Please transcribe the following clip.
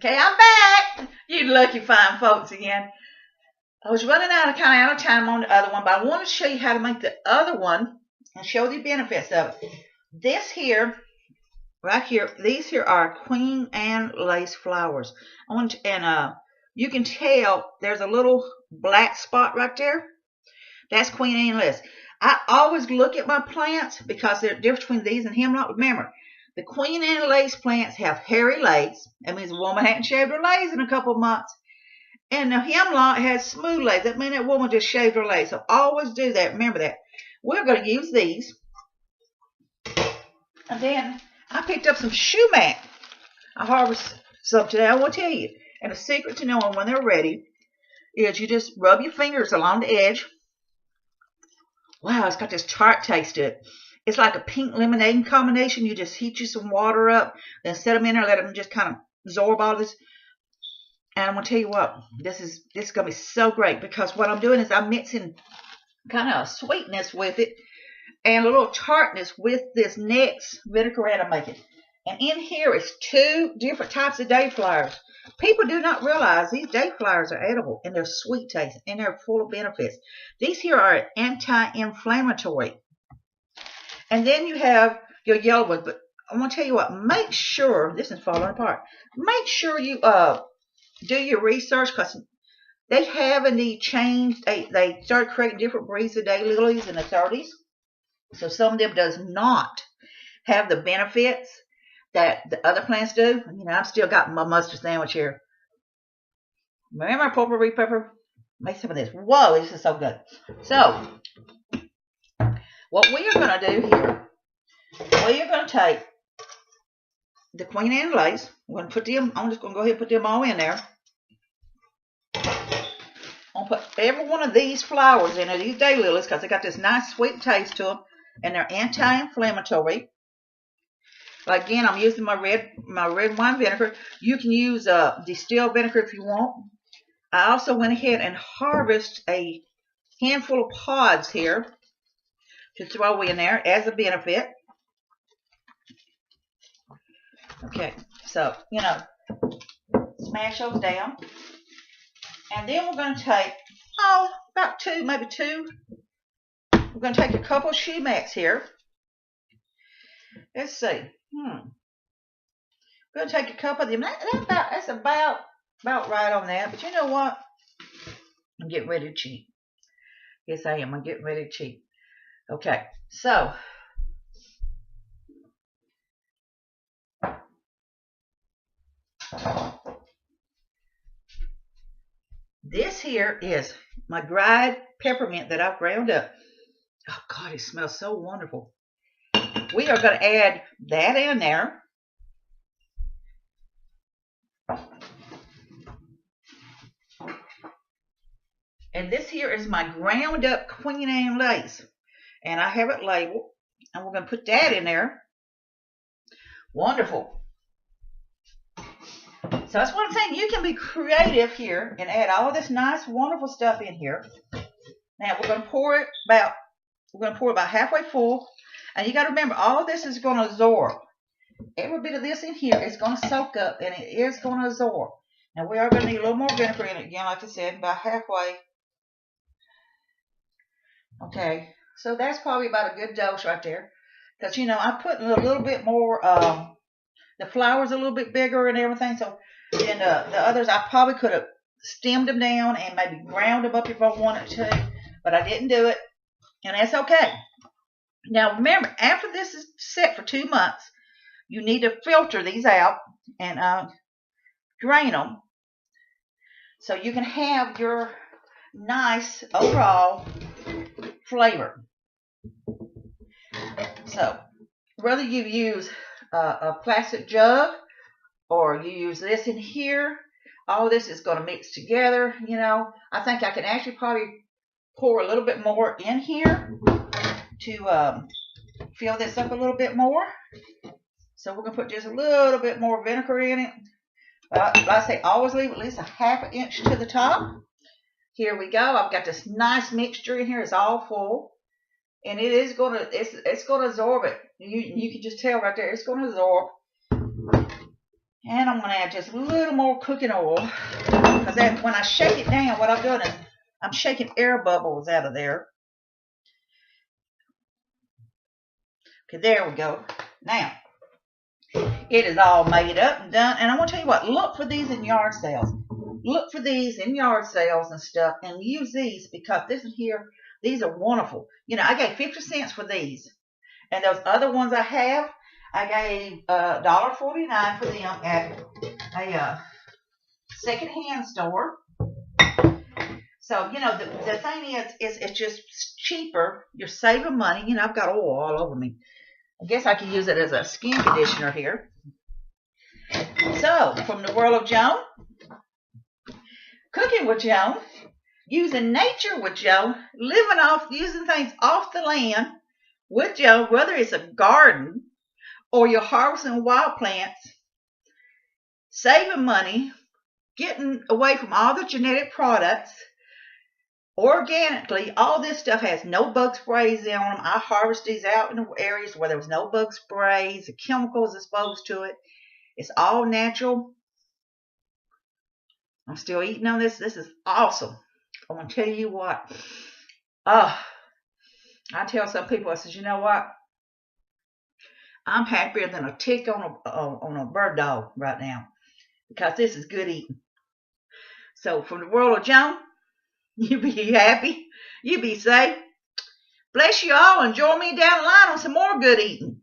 Okay, I'm back. You lucky fine folks again. I was running kind of out of time on the other one, but I want to show you how to make the other one and show the benefits of it. This here, right here, these here are Queen Anne lace flowers. You can tell there's a little black spot right there. That's Queen Anne lace. I always look at my plants because there's a difference between these and hemlock. Remember, the Queen Anne lace plants have hairy lace. That means a woman hadn't shaved her lace in a couple of months. And the hemlock has smooth lace. That means that woman just shaved her lace. So always do that. Remember that. We're going to use these. And then I picked up some sumac. I harvested some today. I will tell you. And the secret to knowing when they're ready is you just rub your fingers along the edge. Wow, it's got this tart taste to it. It's like a pink lemonade combination. You just heat you some water up, then set them in there, let them just kind of absorb all this. And I'm going to tell you what, this is going to be so great because what I'm doing is I'm mixing kind of a sweetness with it and a little tartness with this next vinaigrette I'm making. And in here is 2 different types of day flowers. People do not realize these day flowers are edible and they're sweet taste and they're full of benefits. These here are anti-inflammatory. And then you have your yellow ones. But I want to tell you what, make sure, this is falling apart, make sure you do your research because they have indeed changed. They started creating different breeds of daylilies in the 30s. So some of them does not have the benefits that the other plants do. You know, I've still got my mustard sandwich here. Remember potpourri pepper? Make some of this. Whoa, this is so good. So, what we are going to do here, we are going to take the Queen Anne lace. We're going to put them, I'm just going to go ahead and put them all in there. I'm going to put every one of these flowers in there, these daylilies, because they got this nice sweet taste to them, and they're anti-inflammatory. Like again, I'm using my red wine vinegar. You can use distilled vinegar if you want. I also went ahead and harvested a handful of pods here to throw in there as a benefit. Okay, so, you know, smash those down. And then we're going to take, about 2, maybe 2. We're going to take a couple of sumacs here. Let's see. We're going to take a couple of them. That's about right on that. But you know what? I'm getting ready to cheat. Yes, I am. I'm getting ready to cheat. Okay, so this here is my dried peppermint that I've ground up. Oh, God, it smells so wonderful. We are going to add that in there. And this here is my ground up Queen Anne lace. And I have it labeled. And we're going to put that in there. Wonderful. So that's one thing. You can be creative here and add all this nice, wonderful stuff in here. Now we're going to pour it about halfway full. And you got to remember, all this is going to absorb. Every bit of this in here is going to soak up and it is going to absorb. Now we are going to need a little more vinegar in it again, like I said, about halfway. Okay, so that's probably about a good dose right there. Because, you know, I put a little bit more, the flowers a little bit bigger and everything. So, and the others, I probably could have stemmed them down and maybe ground them up if I wanted to. But I didn't do it. And that's okay. Now, remember, after this is set for 2 months, you need to filter these out and drain them so you can have your nice overall flavor. So, whether you use a plastic jug or you use this in here, all this is going to mix together. You know, I think I can actually probably pour a little bit more in here to fill this up a little bit more. So we're going to put just a little bit more vinegar in it. Like I say, always leave at least a ½ inch to the top. Here we go. I've got this nice mixture in here. It's all full. And it is going to, it's going to absorb it. You can just tell right there, it's going to absorb. And I'm going to add just a little more cooking oil. Because when I shake it down, what I'm doing is I'm shaking air bubbles out of there. Okay, there we go. Now, it is all made up and done. And I want to tell you what, look for these in yard sales. Look for these in yard sales and stuff, and use these, because this is here, these are wonderful. You know, I gave 50 cents for these. And those other ones I have, I gave $1.49 for them at a secondhand store. So, you know, the thing is it's just cheaper. You're saving money. You know, I've got oil all over me. I guess I could use it as a skin conditioner here. So, from the world of Joan, cooking with Joan, using nature with Joan, using things off the land with Joan, whether it's a garden or you're harvesting wild plants, saving money, getting away from all the genetic products, organically. All this stuff has no bug sprays on them. I harvest these out in the areas where there was no bug sprays, the chemicals exposed to it. It's all natural. I'm still eating on this. This is awesome. I'm going to tell you what. I tell some people, I says, you know what? I'm happier than a tick on a bird dog right now, because this is good eating. So from the world of Joan, you be happy. You be safe. Bless you all, and join me down the line on some more good eating.